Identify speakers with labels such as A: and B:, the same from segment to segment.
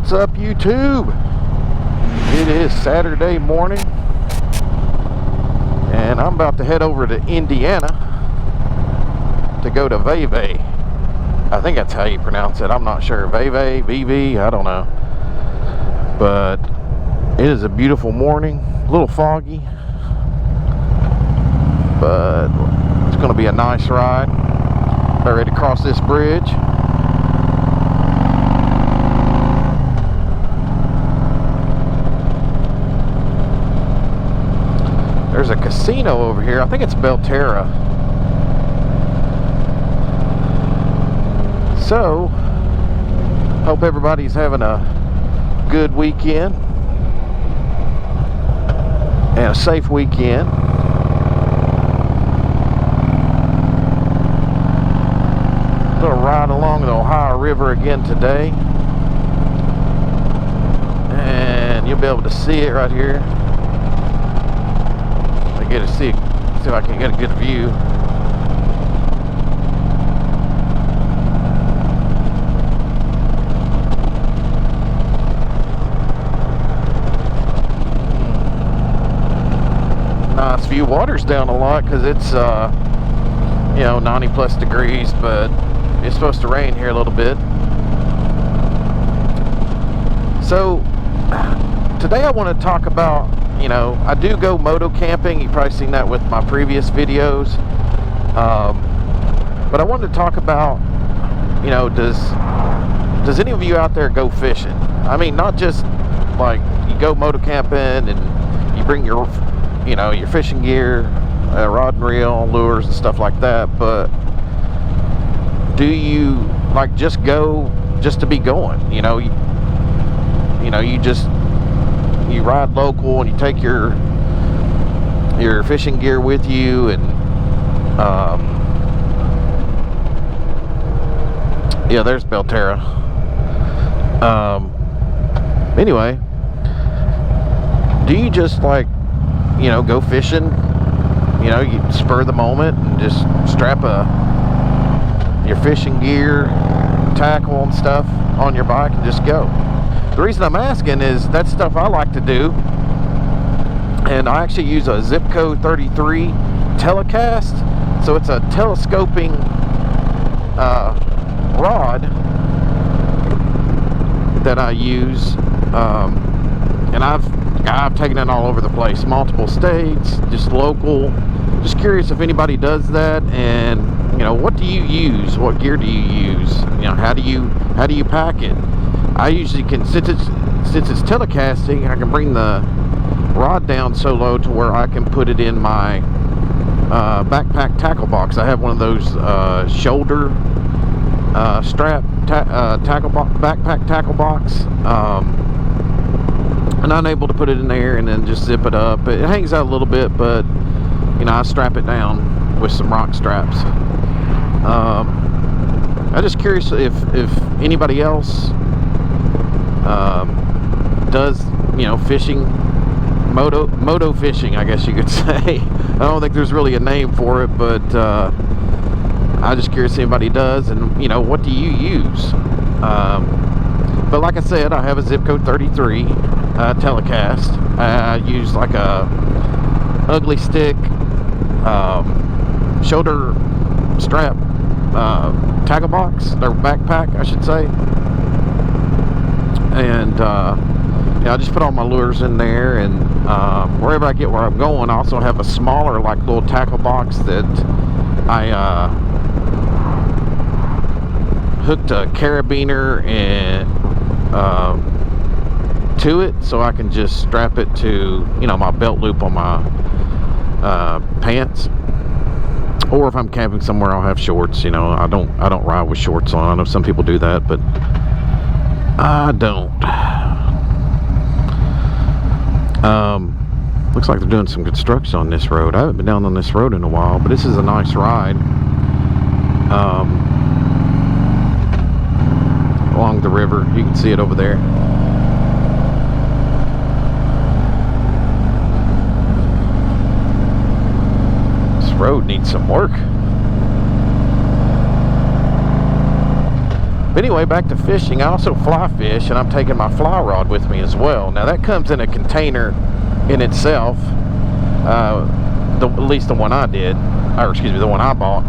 A: What's up, YouTube? It is Saturday morning and I'm about to head over to Indiana to go to Vevay. I think that's how you pronounce it. I'm not sure. Vevay, VV, I don't know. But it is a beautiful morning, a little foggy, but it's going to be a nice ride. About ready to cross this bridge. There's a casino over here. I think it's Belterra. So, hope everybody's having a good weekend and a safe weekend. I'm going to ride along the Ohio River again today, and you'll be able to see it right here. Get to see if I can get a good view. Nice view. Water's down a lot because it's you know, 90 plus degrees, but it's supposed to rain here a little bit. So today I want to talk about, you know, I do go moto camping. You've probably seen that with my previous videos. But I wanted to talk about, you know, does any of you out there go fishing? I mean, not just like you go moto camping and you bring your, you know, your fishing gear, rod and reel, lures and stuff like that, but do you like just go just to be going? You know, you ride local and you take your fishing gear with you, and yeah, there's Belterra. Anyway, do you just, like, you know, go fishing, you know, you spur the moment and just strap your fishing gear, tackle and stuff on your bike and just go? The reason I'm asking is that's stuff I like to do, and I actually use a Zebco 33 Telecast, so it's a telescoping rod that I use, and I've taken it all over the place, multiple states, just local. Just curious if anybody does that, and you know, what do you use? What gear do you use? You know, how do you pack it? I usually can, since it's telecasting, I can bring the rod down so low to where I can put it in my backpack tackle box. I have one of those shoulder strap tackle backpack tackle box, and I'm able to put it in there and then just zip it up. It hangs out a little bit, but you know, I strap it down with some ROK straps. I'm just curious if anybody else does, you know, fishing, moto fishing, I guess you could say. I don't think there's really a name for it, but I'm just curious if anybody does, and you know, what do you use? But like I said, I have a Zebco 33 Telecast. I use like a ugly stick shoulder strap tackle box, or backpack I should say, and yeah, I just put all my lures in there, and wherever I get where I'm going, I also have a smaller, like, little tackle box that I hooked a carabiner and to it, so I can just strap it to, you know, my belt loop on my pants. Or if I'm camping somewhere, I'll have shorts. You know, I don't ride with shorts on. I know some people do that, but I don't. Looks like they're doing some construction on this road. I haven't been down on this road in a while, but this is a nice ride along the river. You can see it over there. This road needs some work. But anyway, back to fishing. I also fly fish, and I'm taking my fly rod with me as well. Now that comes in a container in itself, at least the one I did, or excuse me, the one I bought.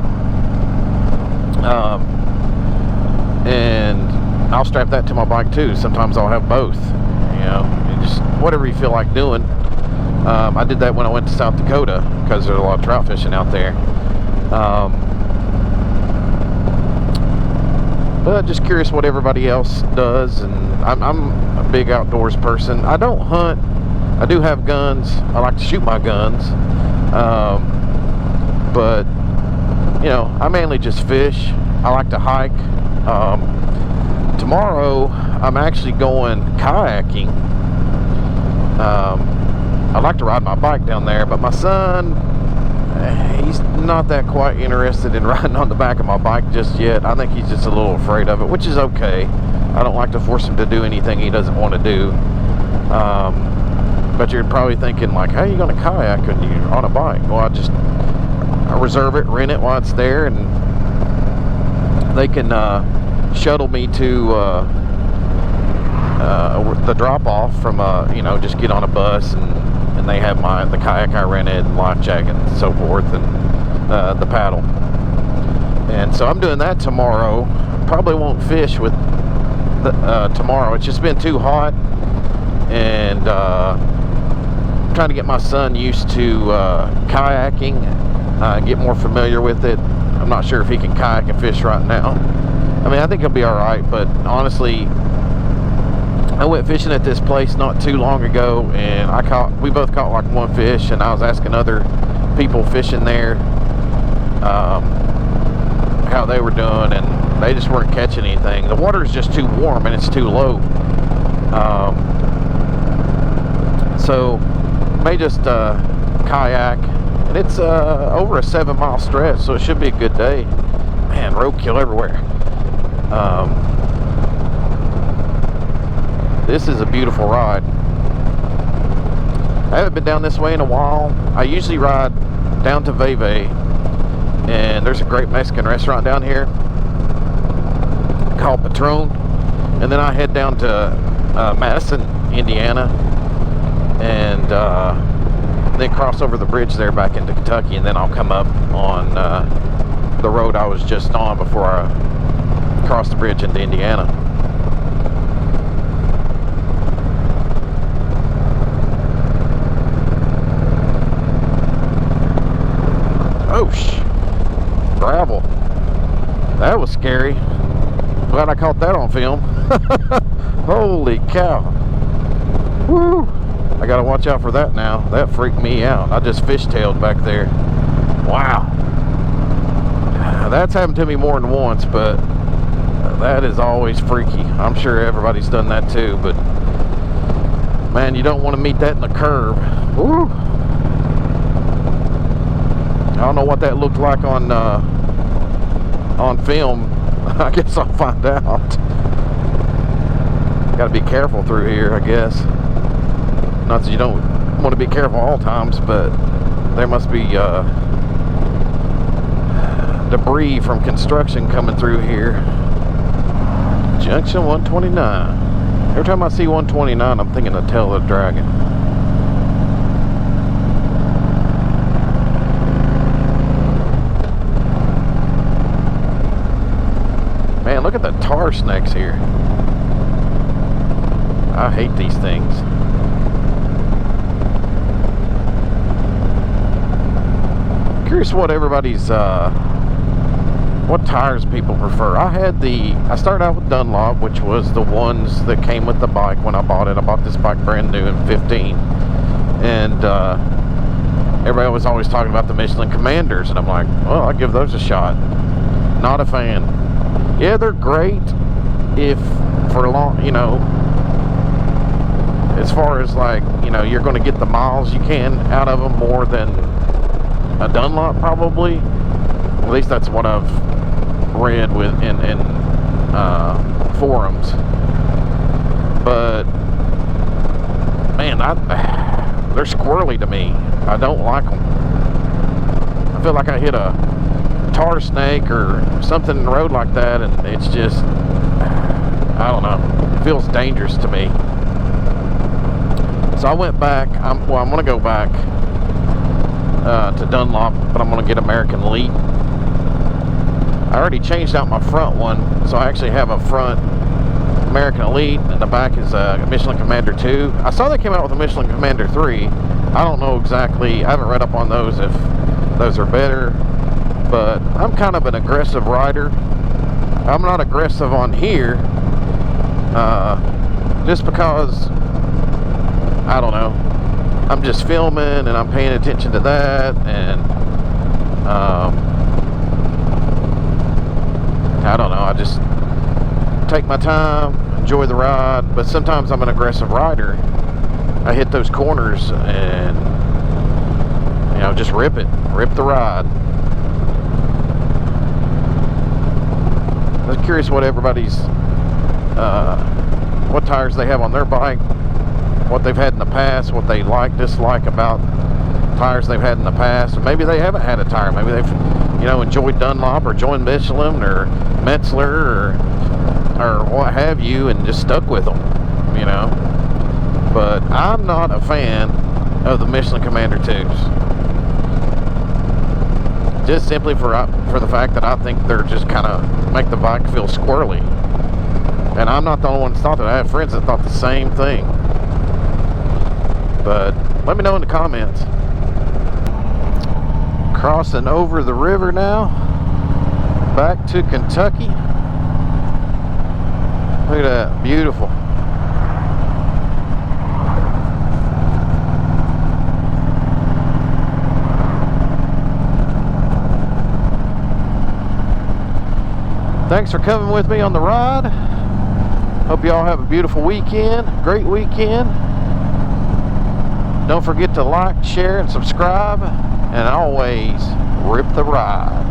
A: And I'll strap that to my bike too. Sometimes I'll have both, you know, just whatever you feel like doing. I did that when I went to South Dakota because there's a lot of trout fishing out there. But just curious what everybody else does, and I'm a big outdoors person. I don't hunt. I do have guns. I like to shoot my guns. But you know, I mainly just fish. I like to hike. Tomorrow I'm actually going kayaking. I'd like to ride my bike down there, but my son, he's not that quite interested in riding on the back of my bike just yet. I think he's just a little afraid of it, which is okay. I don't like to force him to do anything he doesn't want to do. But you're probably thinking like, how are you going to kayak when you're on a bike? Well, I reserve it, rent it while it's there, and they can shuttle me to the drop-off from you know, just get on a bus, and they have the kayak I rented, and life jacket and so forth, and the paddle. And so I'm doing that tomorrow. Probably won't fish with tomorrow. It's just been too hot, and I'm trying to get my son used to kayaking, get more familiar with it. I'm not sure if he can kayak and fish right now. I mean, I think he'll be all right, but honestly, I went fishing at this place not too long ago, and we both caught like one fish, and I was asking other people fishing there how they were doing, and they just weren't catching anything. The water is just too warm and it's too low. So may just kayak, and it's over a 7-mile stretch, so it should be a good day. Man, roadkill everywhere. This is a beautiful ride. I haven't been down this way in a while. I usually ride down to Vevay, and there's a great Mexican restaurant down here called Patron, and then I head down to Madison, Indiana, and then cross over the bridge there back into Kentucky, and then I'll come up on the road I was just on before I crossed the bridge into Indiana. Oh, gravel. That was scary. Glad I caught that on film. Holy cow. Woo. I gotta watch out for that now. That freaked me out. I just fishtailed back there. Wow. That's happened to me more than once, but that is always freaky. I'm sure everybody's done that too, but man, you don't want to meet that in the curve. Woo. I don't know what that looked like on film. I guess I'll find out. Got to be careful through here, I guess. Not that you don't want to be careful all times, but there must be debris from construction coming through here. Junction 129. Every time I see 129, I'm thinking of Tail of the Dragon. Man, look at the tar snakes here. I hate these things. Curious what everybody's what tires people prefer. I started out with Dunlop, which was the ones that came with the bike when I bought it. I bought this bike brand new in 15, and everybody was always talking about the Michelin Commanders, and I'm like, well, I'll give those a shot. Not a fan. Yeah, they're great if for long, you know, as far as like, you know, you're going to get the miles you can out of them more than a Dunlop probably. At least that's what I've read in forums. But man, they're squirrely to me. I don't like them. I feel like I hit a tar snake or something in the road like that, and it's just, I don't know, it feels dangerous to me. So I went back. I'm going to go back to Dunlop, but I'm going to get American Elite. I already changed out my front one, so I actually have a front American Elite, and the back is a Michelin Commander 2. I saw they came out with a Michelin Commander 3. I don't know exactly, I haven't read up on those if those are better, but I'm kind of an aggressive rider. I'm not aggressive on here, just because, I don't know, I'm just filming and I'm paying attention to that, and I don't know, I just take my time, enjoy the ride. But sometimes I'm an aggressive rider. I hit those corners and, you know, just rip the ride. I was curious what everybody's what tires they have on their bike, what they've had in the past, what they like, dislike about tires they've had in the past. And maybe they haven't had a tire, maybe they've, you know, enjoyed Dunlop or joined Michelin or Metzler or what have you, and just stuck with them, you know. But I'm not a fan of the Michelin Commander 2s, just simply for the fact that I think they're just kind of make the bike feel squirrely. And I'm not the only one that thought that. I have friends that thought the same thing. But let me know in the comments. Crossing over the river now, back to Kentucky. Look at that, beautiful. Thanks for coming with me on the ride. Hope you all have a beautiful weekend, great weekend. Don't forget to like, share, and subscribe, and always rip the ride.